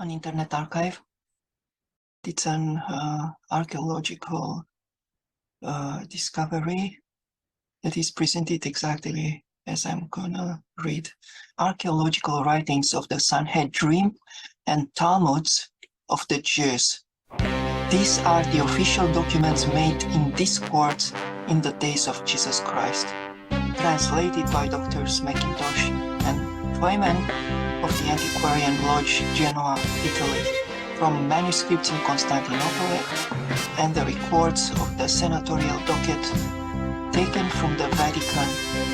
an internet archive. It's an archaeological discovery that is presented exactly as I'm gonna read. Archaeological writings of the Sanhedrin and Talmuds of the Jews. These are the official documents made in discourse in the days of Jesus Christ, translated by Drs. Mackintosh and Twyman of the Antiquarian Lodge, Genoa, Italy, from manuscripts in Constantinople and the records of the senatorial docket taken from the Vatican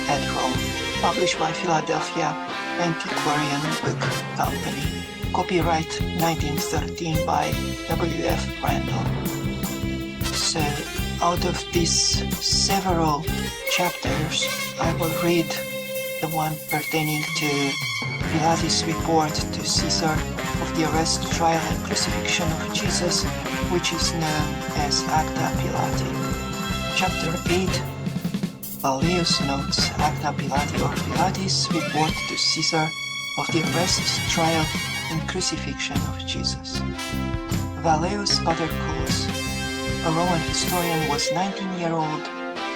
at Rome, published by Philadelphia Antiquarian Book Company. Copyright 1913 by W.F. Randall. So, out of these several chapters, I will read the one pertaining to Pilates' report to Caesar of the arrest, trial, and crucifixion of Jesus, which is known as Acta Pilati. Chapter 8, Valerius notes Acta Pilati or Pilates' report to Caesar of the arrest, trial, and crucifixion of Jesus. Valerius Paterculus, a Roman historian, was 19-year-old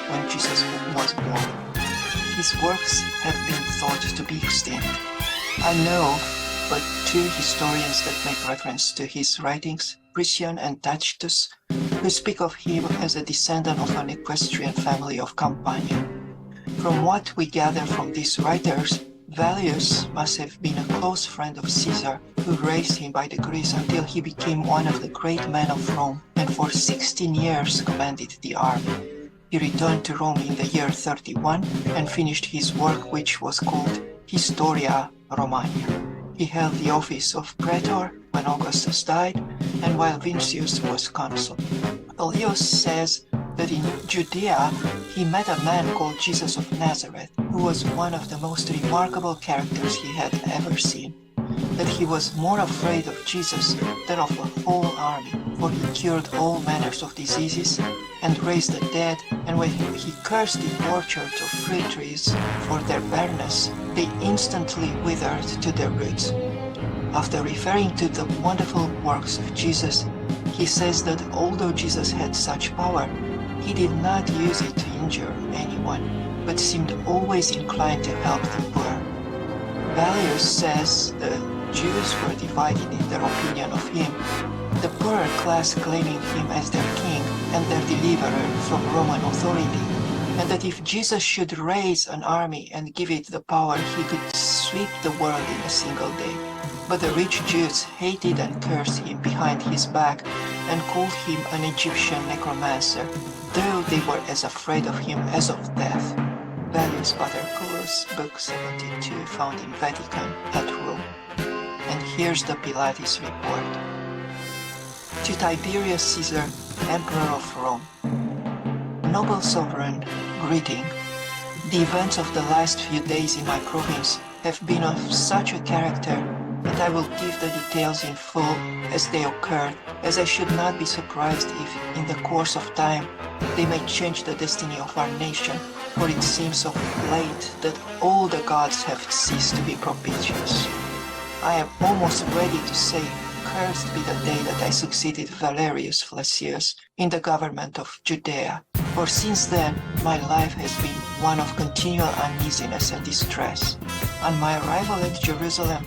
when Jesus was born. His works have been thought to be extinct. I know but two historians that make reference to his writings, Priscian and Tacitus, who speak of him as a descendant of an equestrian family of Campania. From what we gather from these writers, Valerius must have been a close friend of Caesar, who raised him by degrees until he became one of the great men of Rome, and for 16 years commanded the army. He returned to Rome in the year 31 and finished his work, which was called Historia Romana. He held the office of praetor when Augustus died and while Vincius was consul. Valerius says that in Judea he met a man called Jesus of Nazareth, who was one of the most remarkable characters he had ever seen. That he was more afraid of Jesus than of a whole army, for he cured all manners of diseases and raised the dead, and when he cursed the orchards of fruit trees for their barrenness, they instantly withered to their roots. After referring to the wonderful works of Jesus, he says that although Jesus had such power, he did not use it to injure anyone, but seemed always inclined to help the poor. Valerius says the Jews were divided in their opinion of him, the poorer class claiming him as their king and their deliverer from Roman authority, and that if Jesus should raise an army and give it the power, he could sweep the world in a single day. But the rich Jews hated and cursed him behind his back and called him an Egyptian necromancer, though they were as afraid of him as of death. Valerius Paterculus, Book 72, found in Vatican at Rome. And here's the Pilates report. To Tiberius Caesar, Emperor of Rome. Noble sovereign, greeting. The events of the last few days in my province have been of such a character that I will give the details in full as they occurred, as I should not be surprised if, in the course of time, they may change the destiny of our nation, for it seems of late that all the gods have ceased to be propitious. I am almost ready to say, cursed be the day that I succeeded Valerius Flacius in the government of Judea, for since then my life has been one of continual uneasiness and distress. On my arrival at Jerusalem,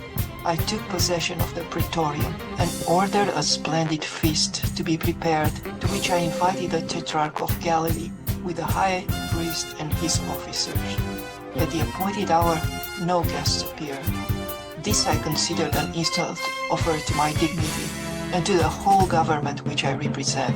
I took possession of the praetorium and ordered a splendid feast to be prepared, to which I invited the Tetrarch of Galilee with the high priest and his officers. At the appointed hour, no guests appeared. This I considered an insult offered to my dignity and to the whole government which I represent.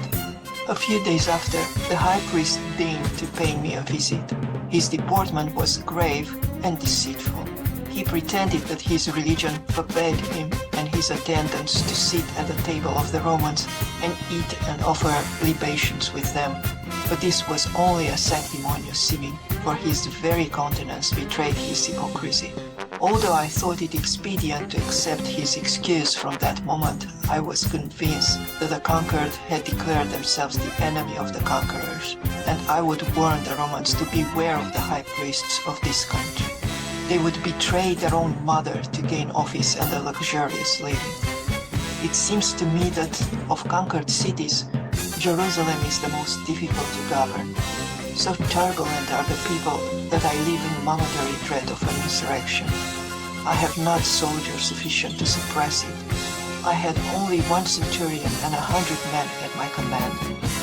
A few days after, the high priest deigned to pay me a visit. His deportment was grave and deceitful. He pretended that his religion forbade him and his attendants to sit at the table of the Romans and eat and offer libations with them. But this was only a sanctimonious seeming, for his very countenance betrayed his hypocrisy. Although I thought it expedient to accept his excuse from that moment, I was convinced that the conquered had declared themselves the enemy of the conquerors, and I would warn the Romans to beware of the high priests of this country. They would betray their own mother to gain office and a luxurious living. It seems to me that of conquered cities, Jerusalem is the most difficult to govern. So turbulent are the people that I live in momentary dread of an insurrection. I have not soldiers sufficient to suppress it. I had only 1 centurion and 100 men at my command.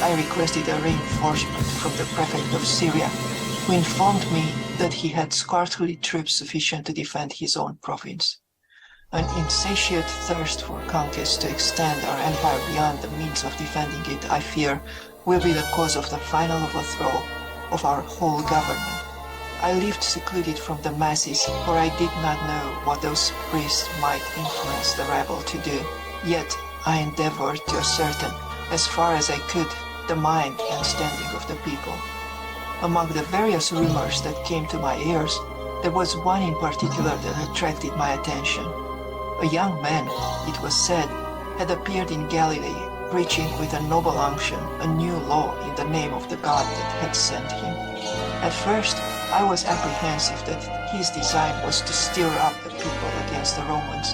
I requested a reinforcement from the prefect of Syria, who informed me that he had scarcely troops sufficient to defend his own province. An insatiate thirst for conquest to extend our empire beyond the means of defending it, I fear, will be the cause of the final overthrow of our whole government. I lived secluded from the masses, for I did not know what those priests might influence the rabble to do. Yet I endeavored to ascertain, as far as I could, the mind and standing of the people. Among the various rumors that came to my ears, there was one in particular that attracted my attention. A young man, it was said, had appeared in Galilee, preaching with a noble unction a new law in the name of the God that had sent him. At first, I was apprehensive that his design was to stir up the people against the Romans,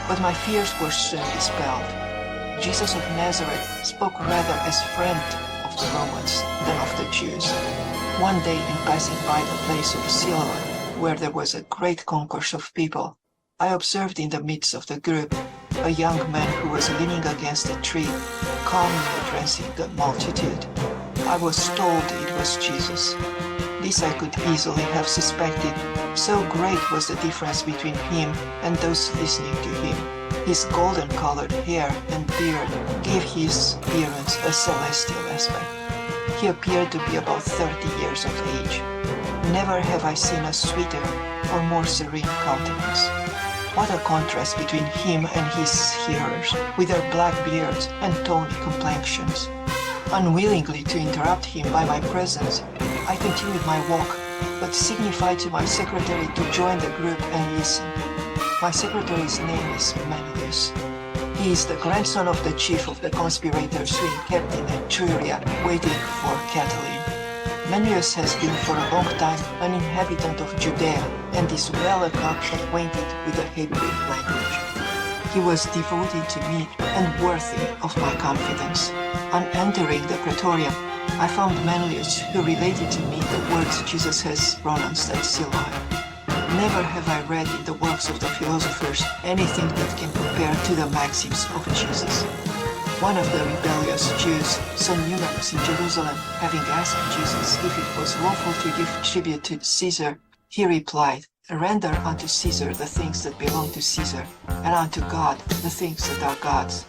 but my fears were soon dispelled. Jesus of Nazareth spoke rather as friend of the Romans than of the Jews. One day, in passing by the place of Siloam, where there was a great concourse of people, I observed in the midst of the group a young man who was leaning against a tree, calmly addressing the multitude. I was told it was Jesus. This I could easily have suspected, so great was the difference between him and those listening to him. His golden-colored hair and beard gave his appearance a celestial aspect. He appeared to be about 30 years of age. Never have I seen a sweeter or more serene countenance. What a contrast between him and his hearers, with their black beards and tawny complexions. Unwillingly to interrupt him by my presence, I continued my walk, but signified to my secretary to join the group and listen. My secretary's name is Manlius. He is the grandson of the chief of the conspirators who encamped in Etruria, waiting for Catiline. Manlius has been for a long time an inhabitant of Judea and is well acquainted with the Hebrew language. He was devoted to me and worthy of my confidence. On entering the Praetorium, I found Manlius, who related to me the words Jesus has pronounced at Siloam. Never have I read in the works of the philosophers anything that can compare to the maxims of Jesus. One of the rebellious Jews, so numerous in Jerusalem, having asked Jesus if it was lawful to give tribute to Caesar, he replied, "Render unto Caesar the things that belong to Caesar, and unto God the things that are God's."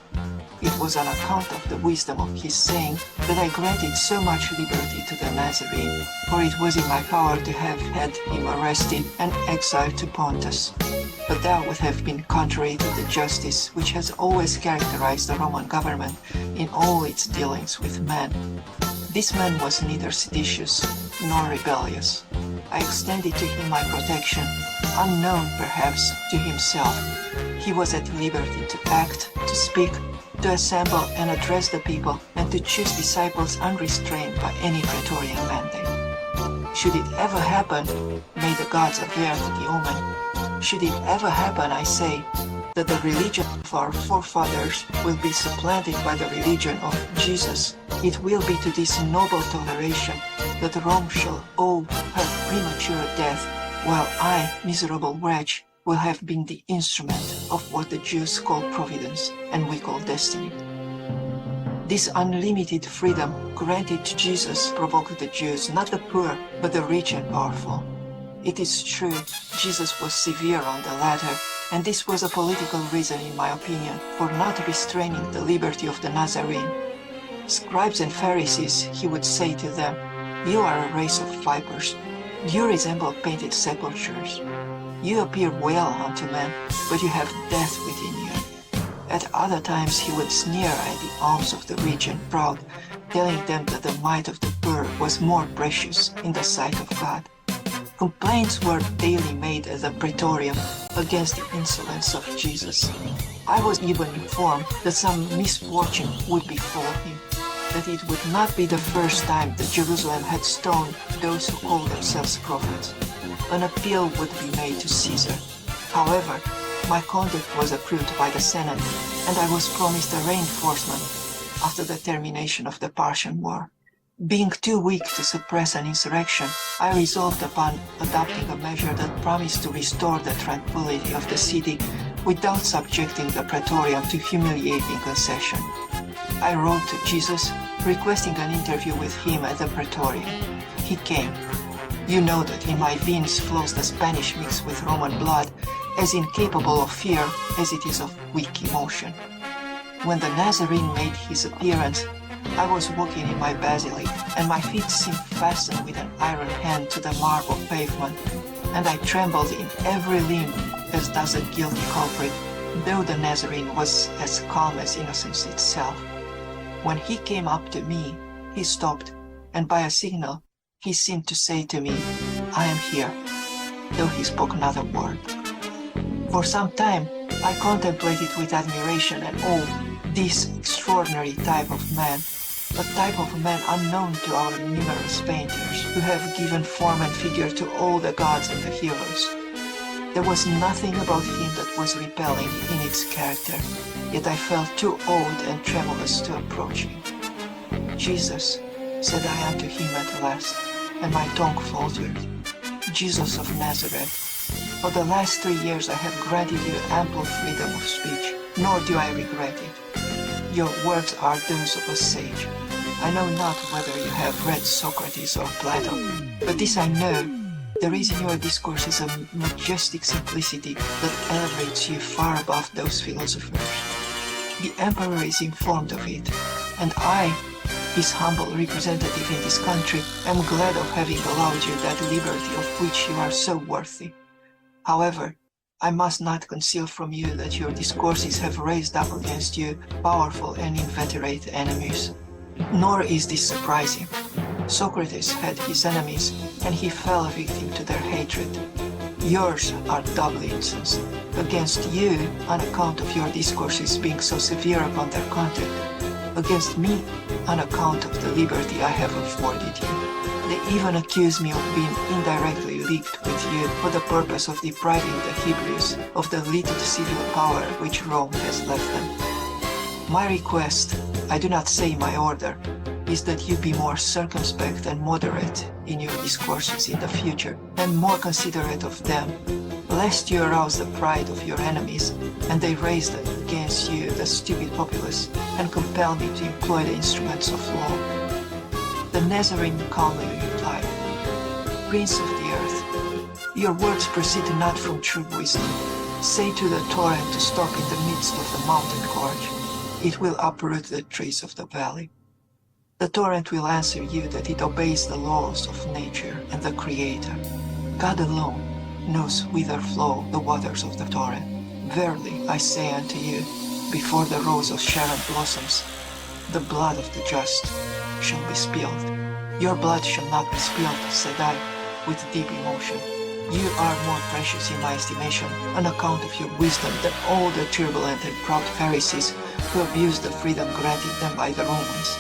It was on account of the wisdom of his saying that I granted so much liberty to the Nazarene, for it was in my power to have had him arrested and exiled to Pontus. But that would have been contrary to the justice which has always characterized the Roman government in all its dealings with men. This man was neither seditious nor rebellious. I extended to him my protection, unknown perhaps to himself. He was at liberty to act, to speak, to assemble and address the people, and to choose disciples unrestrained by any Praetorian mandate. Should it ever happen, may the gods avert the omen, should it ever happen, I say, that the religion of our forefathers will be supplanted by the religion of Jesus, it will be to this noble toleration that Rome shall owe her premature death, while I, miserable wretch, will have been the instrument of what the Jews call providence and we call destiny. This unlimited freedom granted to Jesus provoked the Jews, not the poor, but the rich and powerful. It is true, Jesus was severe on the latter, and this was a political reason, in my opinion, for not restraining the liberty of the Nazarene. Scribes and Pharisees, he would say to them, "You are a race of vipers. You resemble painted sepulchres. You appear well unto men, but you have death within you." At other times he would sneer at the alms of the rich and proud, telling them that the mite of the poor was more precious in the sight of God. Complaints were daily made at the Praetorium against the insolence of Jesus. I was even informed that some misfortune would befall him, that it would not be the first time that Jerusalem had stoned those who called themselves prophets. An appeal would be made to Caesar. However, My conduct was approved by the Senate, and I was promised a reinforcement after the termination of the Parthian War. Being too weak to suppress an insurrection, I resolved upon adopting a measure that promised to restore the tranquility of the city without subjecting the Praetorian to humiliating concession. I wrote to Jesus, requesting an interview with him at the Praetorium. He came. You know that in my veins flows the Spanish mixed with Roman blood, as incapable of fear as it is of weak emotion. When the Nazarene made his appearance, I was walking in my basilic, and my feet seemed fastened with an iron hand to the marble pavement, and I trembled in every limb as does a guilty culprit, though the Nazarene was as calm as innocence itself. When he came up to me, he stopped, and by a signal, he seemed to say to me, "I am here," though he spoke not a word. For some time, I contemplated with admiration and awe this extraordinary type of man, a type of man unknown to our numerous painters, who have given form and figure to all the gods and the heroes. There was nothing about him that was repelling in its character, yet I felt too awed and tremulous to approach him. "Jesus," said I unto him at last, and my tongue faltered. "Jesus of Nazareth, for the last 3 years I have granted you ample freedom of speech, nor do I regret it. Your words are those of a sage. I know not whether you have read Socrates or Plato, but this I know, there is in your discourses a majestic simplicity that elevates you far above those philosophers. The emperor is informed of it, and I, his humble representative in this country, am glad of having allowed you that liberty of which you are so worthy. However, I must not conceal from you that your discourses have raised up against you powerful and inveterate enemies. Nor is this surprising. Socrates had his enemies, and he fell a victim to their hatred. Yours are doubly incensed against you on account of your discourses being so severe upon their content, against me on account of the liberty I have afforded you. They even accuse me of being indirectly leagued with you for the purpose of depriving the Hebrews of the little civil power which Rome has left them. My request, I do not say my order, is that you be more circumspect and moderate in your discourses in the future, and more considerate of them, lest you arouse the pride of your enemies, and they raise against you the stupid populace, and compel me to employ the instruments of law." The Nazarene calmly replied, "Prince of the earth, your words proceed not from true wisdom. Say to the torrent to stop in the midst of the mountain gorge. It will uproot the trees of the valley. The torrent will answer you that it obeys the laws of nature and the Creator. God alone knows whither flow the waters of the torrent. Verily, I say unto you, before the rose of Sharon blossoms, the blood of the just shall be spilled. Your blood shall not be spilled," said I, with deep emotion. "You are more precious in my estimation on account of your wisdom than all the turbulent and proud Pharisees who abuse the freedom granted them by the Romans.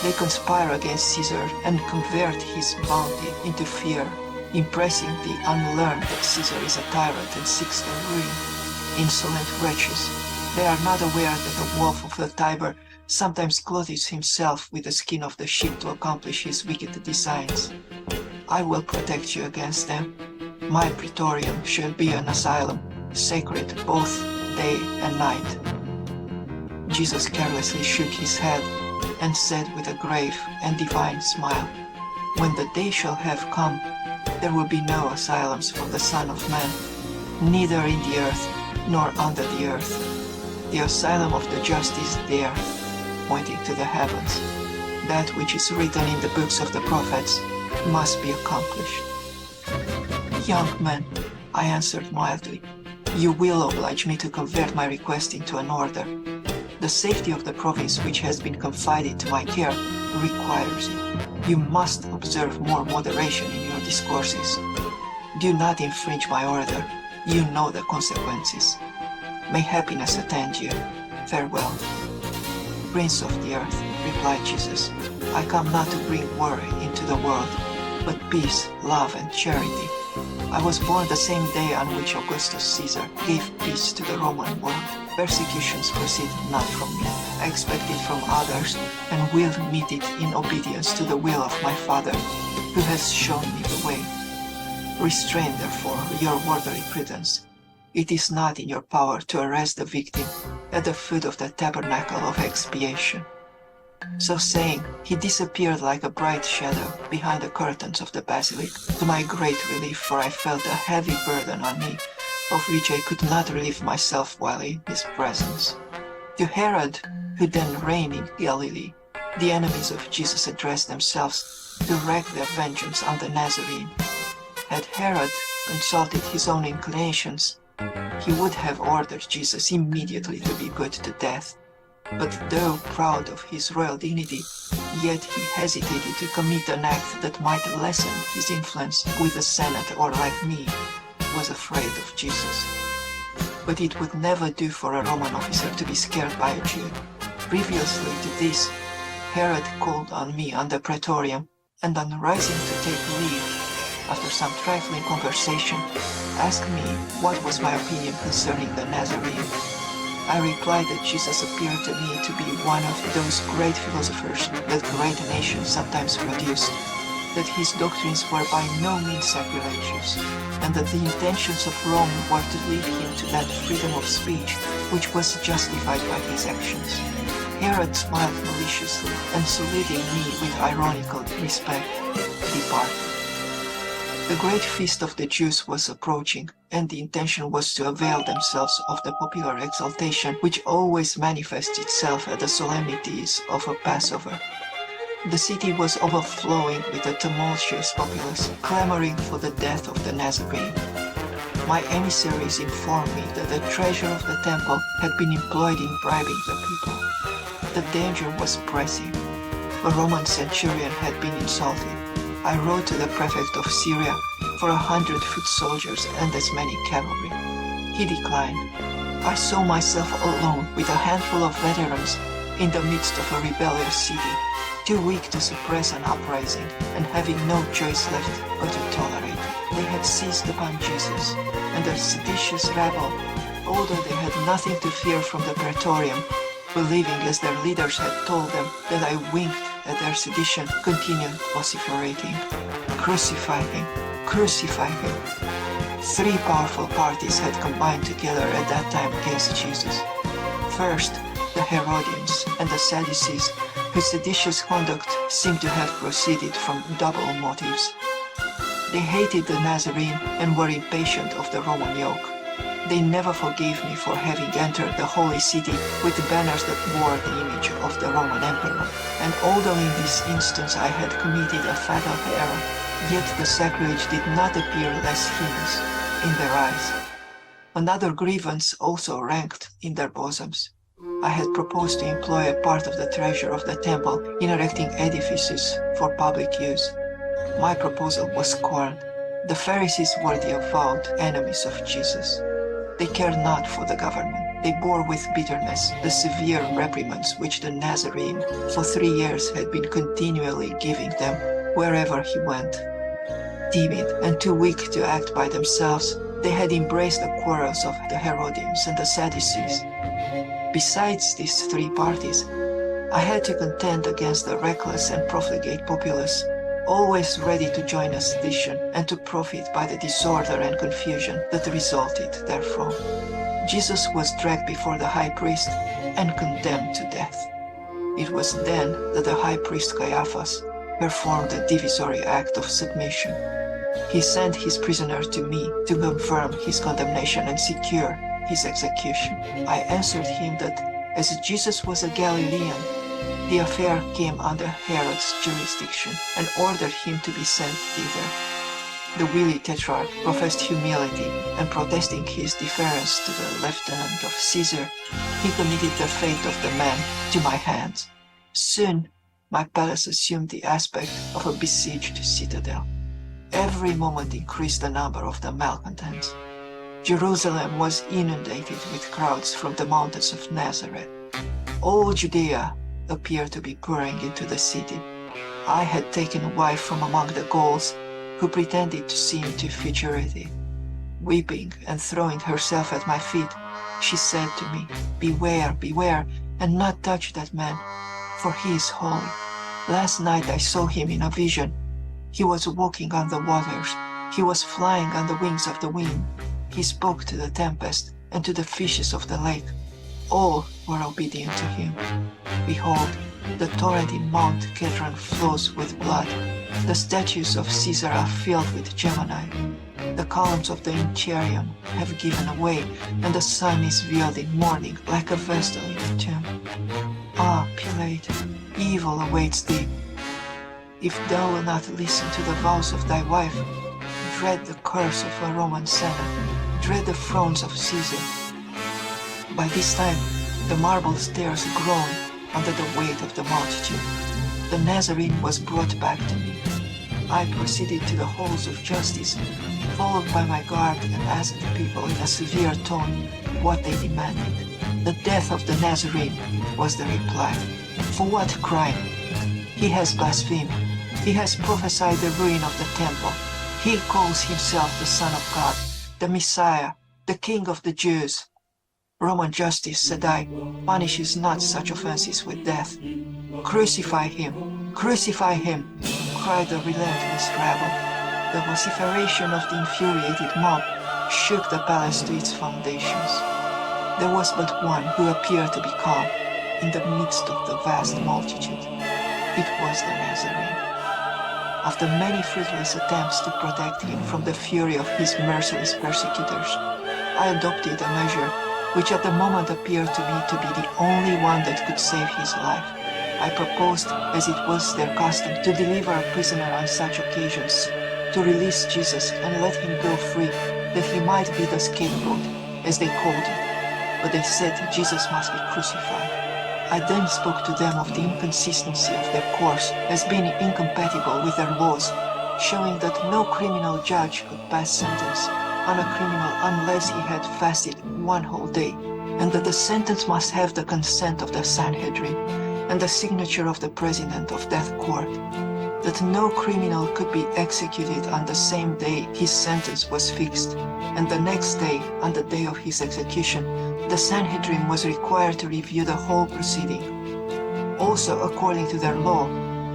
They conspire against Caesar and convert his bounty into fear, impressing the unlearned that Caesar is a tyrant and seeks their ruin. Insolent wretches, they are not aware that the wolf of the Tiber sometimes clothes himself with the skin of the sheep to accomplish his wicked designs. I will protect you against them. My praetorium shall be an asylum, sacred both day and night." Jesus carelessly shook his head and said with a grave and divine smile, "When the day shall have come, there will be no asylums for the Son of Man, neither in the earth nor under the earth. The asylum of the just is there," pointing to the heavens. "That which is written in the books of the prophets must be accomplished." "Young man," I answered mildly, "you will oblige me to convert my request into an order. The safety of the province which has been confided to my care requires it. You must observe more moderation in your discourses. Do not infringe my order. You know the consequences. May happiness attend you. Farewell." "Prince of the earth," replied Jesus, "I come not to bring worry into the world, but peace, love, and charity. I was born the same day on which Augustus Caesar gave peace to the Roman world. Persecutions proceed not from me. I expect it from others, and will meet it in obedience to the will of my Father, who has shown me the way. Restrain, therefore, your worldly prudence. It is not in your power to arrest the victim at the foot of the tabernacle of expiation. So saying, he disappeared like a bright shadow behind the curtains of the basilic, to my great relief, for I felt a heavy burden on me, of which I could not relieve myself while in his presence. To Herod, who then reigned in Galilee, the enemies of Jesus addressed themselves to wreak their vengeance on the Nazarene. Had Herod consulted his own inclinations, he would have ordered Jesus immediately to be put to death. But though proud of his royal dignity, yet he hesitated to commit an act that might lessen his influence with the Senate, or like me, was afraid of Jesus. But it would never do for a Roman officer to be scared by a Jew. Previously to this, Herod called on me on the praetorium, and on rising to take leave, after some trifling conversation, asked me what was my opinion concerning the Nazarene. I replied that Jesus appeared to me to be one of those great philosophers that great nations sometimes produced, that his doctrines were by no means sacrilegious, and that the intentions of Rome were to lead him to that freedom of speech which was justified by his actions. Herod smiled maliciously, and saluting me with ironical respect, departed. The great feast of the Jews was approaching, and the intention was to avail themselves of the popular exaltation which always manifests itself at the solemnities of a Passover. The city was overflowing with a tumultuous populace, clamoring for the death of the Nazarene. My emissaries informed me that the treasure of the temple had been employed in bribing the people. The danger was pressing. A Roman centurion had been insulted. I wrote to the prefect of Syria for 100 foot soldiers and as many cavalry. He declined. I saw myself alone with a handful of veterans in the midst of a rebellious city, too weak to suppress an uprising and having no choice left but to tolerate. They had seized upon Jesus, and the seditious rabble, although they had nothing to fear from the praetorium, believing as their leaders had told them that I winked at their sedition, continued vociferating, "Crucify him! Crucify him!" 3 powerful parties had combined together at that time against Jesus. First, the Herodians and the Sadducees, whose seditious conduct seemed to have proceeded from double motives. They hated the Nazarene and were impatient of the Roman yoke. They never forgave me for having entered the holy city with banners that bore the image of the Roman emperor. And although in this instance I had committed a fatal error, yet the sacrilege did not appear less heinous in their eyes. Another grievance also ranked in their bosoms. I had proposed to employ a part of the treasure of the temple in erecting edifices for public use. My proposal was scorned. The Pharisees were the avowed enemies of Jesus. They cared not for the government. They bore with bitterness the severe reprimands which the Nazarene for 3 years had been continually giving them wherever he went. Timid and too weak to act by themselves, they had embraced the quarrels of the Herodians and the Sadducees. Besides these 3 parties, I had to contend against the reckless and profligate populace, always ready to join a sedition and to profit by the disorder and confusion that resulted therefrom. Jesus was dragged before the high priest and condemned to death. It was then that the high priest Caiaphas performed the divisory act of submission. He sent his prisoner to me to confirm his condemnation and secure his execution. I answered him that as Jesus was a Galilean, the affair came under Herod's jurisdiction and ordered him to be sent thither. The wily tetrarch professed humility, and protesting his deference to the lieutenant of Caesar, he committed the fate of the man to my hands. Soon, my palace assumed the aspect of a besieged citadel. Every moment increased the number of the malcontents. Jerusalem was inundated with crowds from the mountains of Nazareth. All Judea appeared to be pouring into the city. I had taken a wife from among the Gauls, who pretended to seem to futurity. Weeping and throwing herself at my feet, she said to me, "Beware, beware, and not touch that man, for he is holy. Last night I saw him in a vision. He was walking on the waters. He was flying on the wings of the wind. He spoke to the tempest and to the fishes of the lake. All were obedient to him. Behold, the torrent in Mount Kedron flows with blood. The statues of Caesar are filled with Gemini. The columns of the Enchiridion have given away, and the sun is veiled in mourning like a vestal in a tomb. Ah, Pilate, evil awaits thee. If thou wilt not listen to the vows of thy wife, dread the curse of a Roman Senate, dread the frowns of Caesar." By this time, the marble stairs groaned under the weight of the multitude. The Nazarene was brought back to me. I proceeded to the halls of justice, followed by my guard, and asked the people in a severe tone what they demanded. "The death of the Nazarene," was the reply. "For what crime?" "He has blasphemed. He has prophesied the ruin of the temple. He calls himself the Son of God, the Messiah, the King of the Jews." "Roman justice," said I, "punishes not such offenses with death." "Crucify him! Crucify him!" cried the relentless rabble. The vociferation of the infuriated mob shook the palace to its foundations. There was but one who appeared to be calm in the midst of the vast multitude. It was the Nazarene. After many fruitless attempts to protect him from the fury of his merciless persecutors, I adopted a measure which at the moment appeared to me to be the only one that could save his life. I proposed, as it was their custom, to deliver a prisoner on such occasions, to release Jesus and let him go free, that he might be the scapegoat, as they called it. But they said Jesus must be crucified. I then spoke to them of the inconsistency of their course as being incompatible with their laws, showing that no criminal judge could pass sentence on a criminal unless he had fasted one whole day, and that the sentence must have the consent of the Sanhedrin and the signature of the president of that court, that no criminal could be executed on the same day his sentence was fixed, and the next day, on the day of his execution, the Sanhedrin was required to review the whole proceeding. Also, according to their law,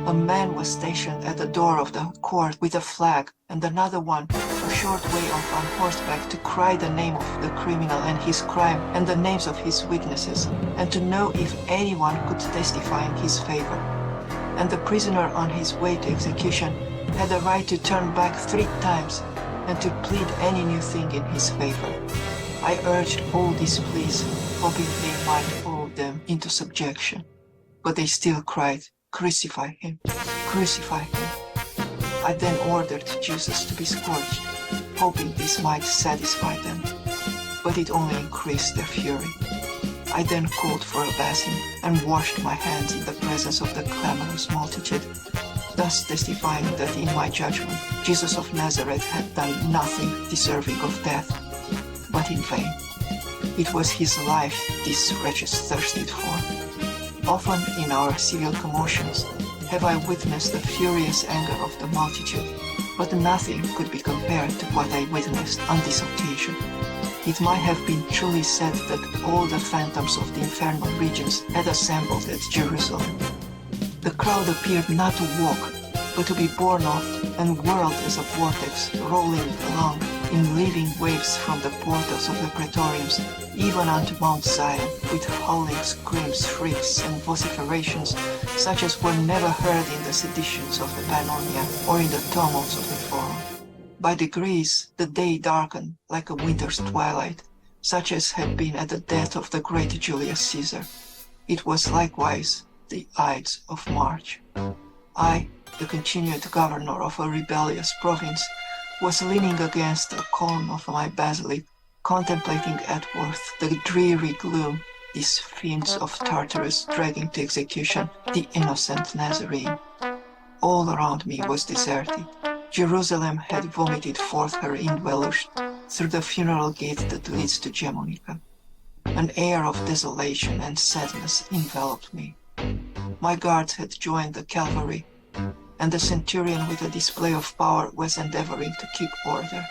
a man was stationed at the door of the court with a flag, and another one a short way off on horseback, to cry the name of the criminal and his crime and the names of his witnesses, and to know if anyone could testify in his favor. And the prisoner on his way to execution had the right to turn back 3 times and to plead any new thing in his favor. I urged all these pleas, hoping they might hold them into subjection. But they still cried, "Crucify him! Crucify him!" I then ordered Jesus to be scourged, hoping this might satisfy them. But it only increased their fury. I then called for a basin and washed my hands in the presence of the clamorous multitude, thus testifying that in my judgment Jesus of Nazareth had done nothing deserving of death, but in vain. It was his life these wretches thirsted for. Often in our civil commotions have I witnessed the furious anger of the multitude, but nothing could be compared to what I witnessed on this occasion. It might have been truly said that all the phantoms of the infernal regions had assembled at Jerusalem. The crowd appeared not to walk, but to be borne off and whirled as a vortex, rolling along in living waves from the portals of the praetoriums, even unto Mount Zion, with howling screams, shrieks, and vociferations, such as were never heard in the seditions of the Pannonia or in the tumults of the Forum. By degrees, the day darkened like a winter's twilight, such as had been at the death of the great Julius Caesar. It was likewise the Ides of March. I, the continued governor of a rebellious province, was leaning against a column of my basilic, contemplating at worth the dreary gloom, these fiends of Tartarus dragging to execution the innocent Nazarene. All around me was deserted. Jerusalem had vomited forth her indwellers through the funeral gate that leads to Gemonica. An air of desolation and sadness enveloped me. My guards had joined the cavalry. and the centurion with a display of power was endeavoring to keep order.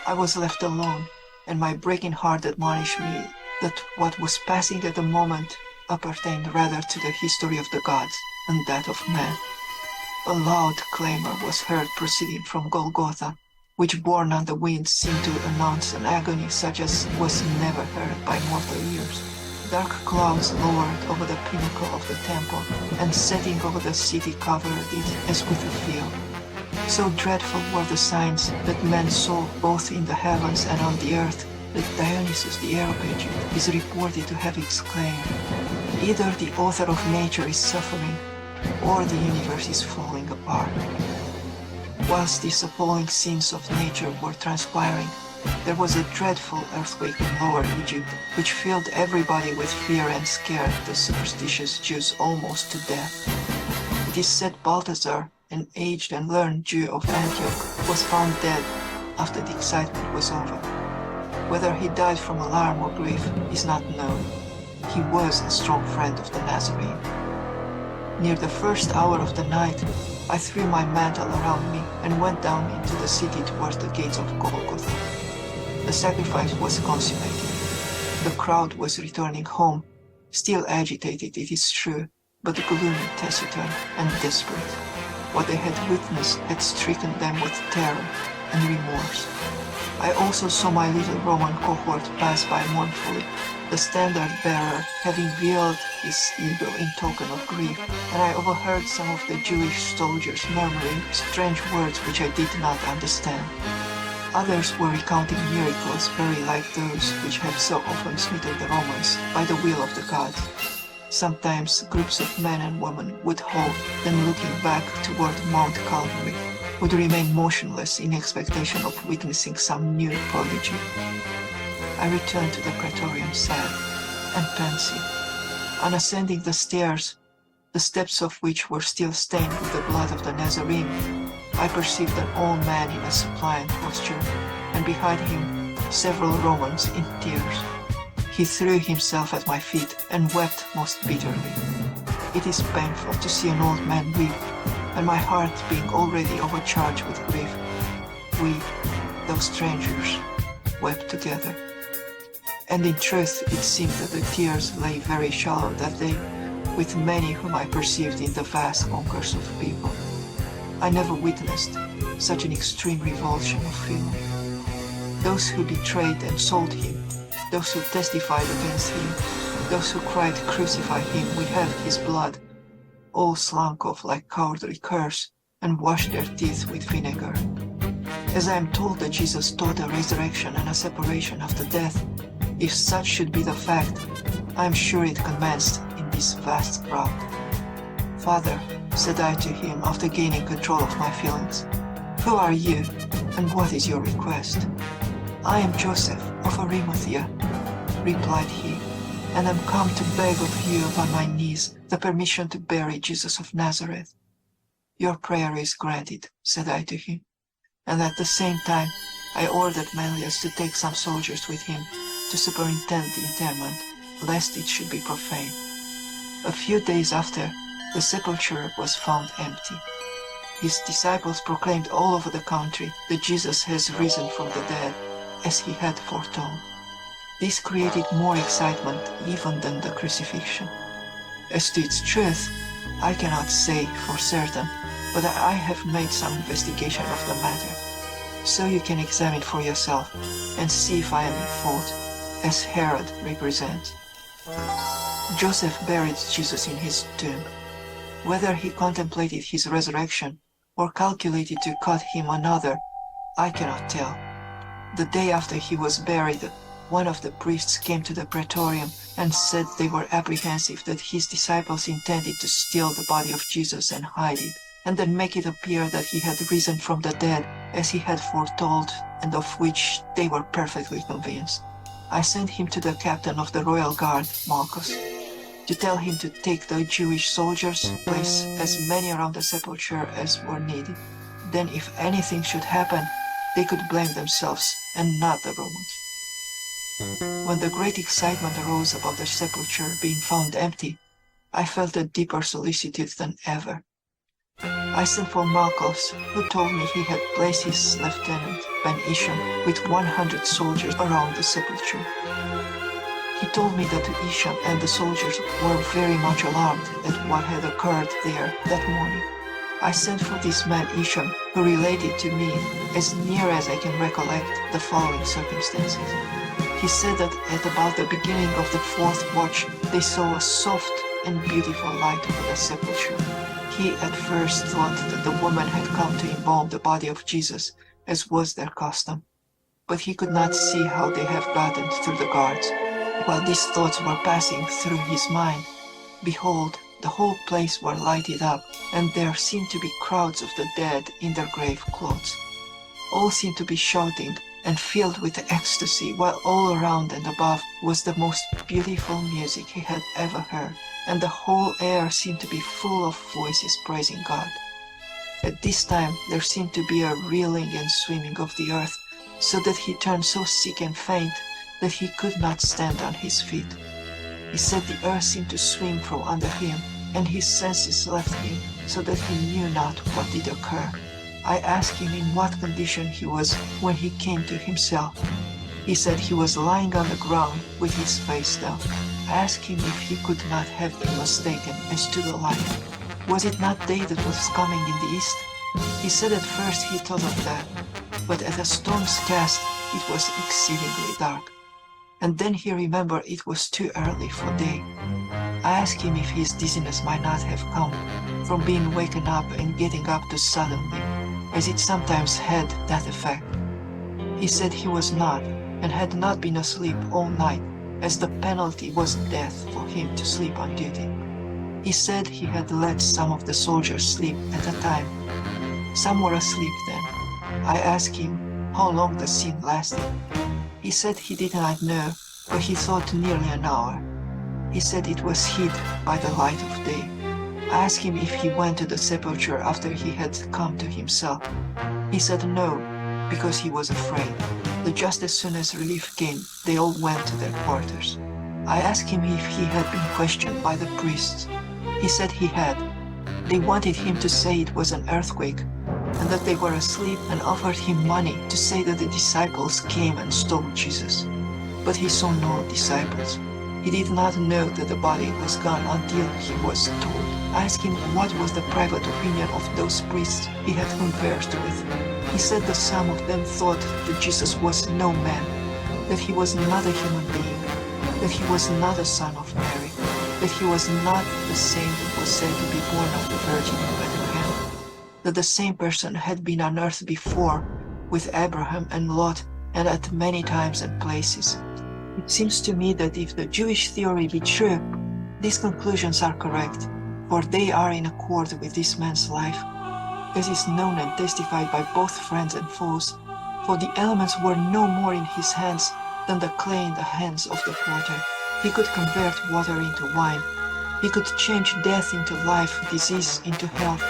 I was left alone, and my breaking heart admonished me that what was passing at the moment appertained rather to the history of the gods than that of man. A loud clamor was heard proceeding from Golgotha, which borne on the wind seemed to announce an agony such as was never heard by mortal ears. Dark clouds lowered over the pinnacle of the temple, and setting over the city covered it as with a veil. So dreadful were the signs that men saw both in the heavens and on the earth, that Dionysius the Areopagite is reported to have exclaimed, "Either the author of nature is suffering, or the universe is falling apart." Whilst these appalling scenes of nature were transpiring, there was a dreadful earthquake in Lower Egypt, which filled everybody with fear and scared the superstitious Jews almost to death. It is said Balthasar, an aged and learned Jew of Antioch, was found dead after the excitement was over. Whether he died from alarm or grief is not known. He was a strong friend of the Nazarene. Near the first hour of the night, I threw my mantle around me and went down into the city towards the gates of Golgotha. The sacrifice was consummated. The crowd was returning home, still agitated, it is true, but gloomy, taciturn, and desperate. What they had witnessed had stricken them with terror and remorse. I also saw my little Roman cohort pass by mournfully, the standard-bearer having veiled his eagle in token of grief, and I overheard some of the Jewish soldiers murmuring strange words which I did not understand. Others were recounting miracles very like those which had so often smitten the Romans by the will of the gods. Sometimes groups of men and women would halt, then looking back toward Mount Calvary, would remain motionless in expectation of witnessing some new prodigy. I returned to the Praetorium sad and pensive. On ascending the stairs, the steps of which were still stained with the blood of the Nazarene, I perceived an old man in a suppliant posture, and behind him several Romans in tears. He threw himself at my feet and wept most bitterly. It is painful to see an old man weep, and my heart being already overcharged with grief, we, those strangers, wept together. And in truth it seemed that the tears lay very shallow that day, with many whom I perceived in the vast concourse of people. I never witnessed such an extreme revulsion of feeling. Those who betrayed and sold him, those who testified against him, those who cried, "Crucify him, we have his blood," all slunk off like cowardly curs and washed their teeth with vinegar. As I am told that Jesus taught a resurrection and a separation after death, if such should be the fact, I am sure it commenced in this vast crowd. "Father," said I to him after gaining control of my feelings, "who are you, and what is your request?" "I am Joseph of Arimathea," replied he, "and am come to beg of you upon my knees the permission to bury Jesus of Nazareth." "Your prayer is granted," said I to him, and at the same time I ordered Manlius to take some soldiers with him to superintend the interment, lest it should be profane. A few days after, the sepulchre was found empty. His disciples proclaimed all over the country that Jesus has risen from the dead, as he had foretold. This created more excitement even than the crucifixion. As to its truth, I cannot say for certain, but I have made some investigation of the matter, so you can examine for yourself and see if I am in fault, as Herod represents. Joseph buried Jesus in his tomb. Whether he contemplated his resurrection or calculated to cut him another, I cannot tell. The day after he was buried, one of the priests came to the Praetorium and said they were apprehensive that his disciples intended to steal the body of Jesus and hide it, and then make it appear that he had risen from the dead, as he had foretold, and of which they were perfectly convinced. I sent him to the captain of the royal guard, Malchus, to tell him to take the Jewish soldiers, place as many around the sepulchre as were needed. Then if anything should happen, they could blame themselves and not the Romans. When the great excitement arose about the sepulchre being found empty, I felt a deeper solicitude than ever. I sent for Marcos, who told me he had placed his lieutenant, Ben Isham, with 100 soldiers around the sepulchre. He told me that Isham and the soldiers were very much alarmed at what had occurred there that morning. I sent for this man Isham, who related to me, as near as I can recollect, the following circumstances. He said that at about the beginning of the 4th watch, they saw a soft and beautiful light over the sepulchre. He at first thought that the woman had come to embalm the body of Jesus, as was their custom, but he could not see how they have gotten through the guards. While these thoughts were passing through his mind, behold, the whole place were lighted up, and there seemed to be crowds of the dead in their grave clothes. All seemed to be shouting and filled with ecstasy, while all around and above was the most beautiful music he had ever heard, and the whole air seemed to be full of voices praising God. At this time there seemed to be a reeling and swimming of the earth, so that he turned so sick and faint that he could not stand on his feet. He said the earth seemed to swim from under him, and his senses left him, so that he knew not what did occur. I asked him in what condition he was when he came to himself. He said he was lying on the ground with his face down. I asked him if he could not have been mistaken as to the light. Was it not day that was coming in the east? He said at first he thought of that, but at a stone's cast it was exceedingly dark. And then he remembered it was too early for day. I asked him if his dizziness might not have come from being waken up and getting up too suddenly, as it sometimes had that effect. He said he was not, and had not been asleep all night, as the penalty was death for him to sleep on duty. He said he had let some of the soldiers sleep at a time. Some were asleep then. I asked him how long the scene lasted. He said he did not know, but he thought nearly an hour. He said it was hid by the light of day. I asked him if he went to the sepulchre after he had come to himself. He said no, because he was afraid. But just as soon as relief came, they all went to their quarters. I asked him if he had been questioned by the priests. He said he had. They wanted him to say it was an earthquake, and that they were asleep, and offered him money to say that the disciples came and stole Jesus. But he saw no disciples. He did not know that the body was gone until he was told. I asked him what was the private opinion of those priests he had conversed with. He said that some of them thought that Jesus was no man, that he was not a human being, that he was not a son of Mary, that he was not the same that was said to be born of the Virgin in Bethlehem, that the same person had been on earth before with Abraham and Lot, and at many times and places. It seems to me that if the Jewish theory be true, these conclusions are correct, for they are in accord with this man's life, as is known and testified by both friends and foes, for the elements were no more in his hands than the clay in the hands of the potter. He could convert water into wine. He could change death into life, disease into health.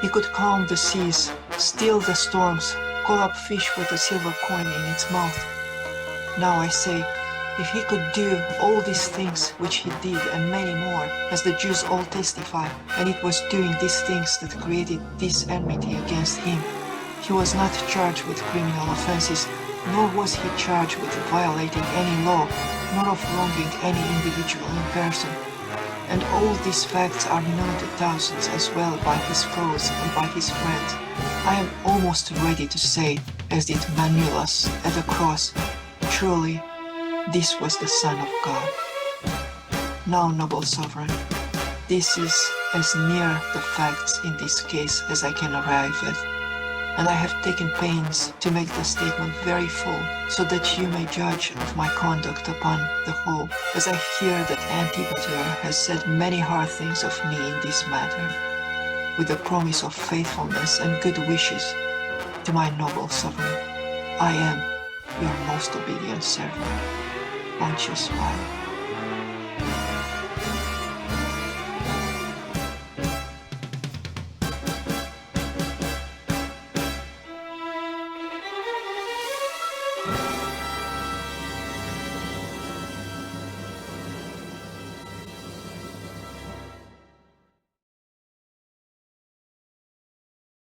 He could calm the seas, still the storms, call up fish with a silver coin in its mouth. Now I say, if he could do all these things which he did and many more, as the Jews all testify, and it was doing these things that created this enmity against him, he was not charged with criminal offenses, nor was he charged with violating any law, nor of wronging any individual in person. And all these facts are known to thousands as well by his foes and by his friends. I am almost ready to say, as did Manulus at the cross, truly, this was the Son of God. Now, noble sovereign, this is as near the facts in this case as I can arrive at, and I have taken pains to make the statement very full, so that you may judge of my conduct upon the whole, as I hear that Antipater has said many hard things of me in this matter, with the promise of faithfulness and good wishes to my noble sovereign. I am your most obedient servant, Pontius Pilate.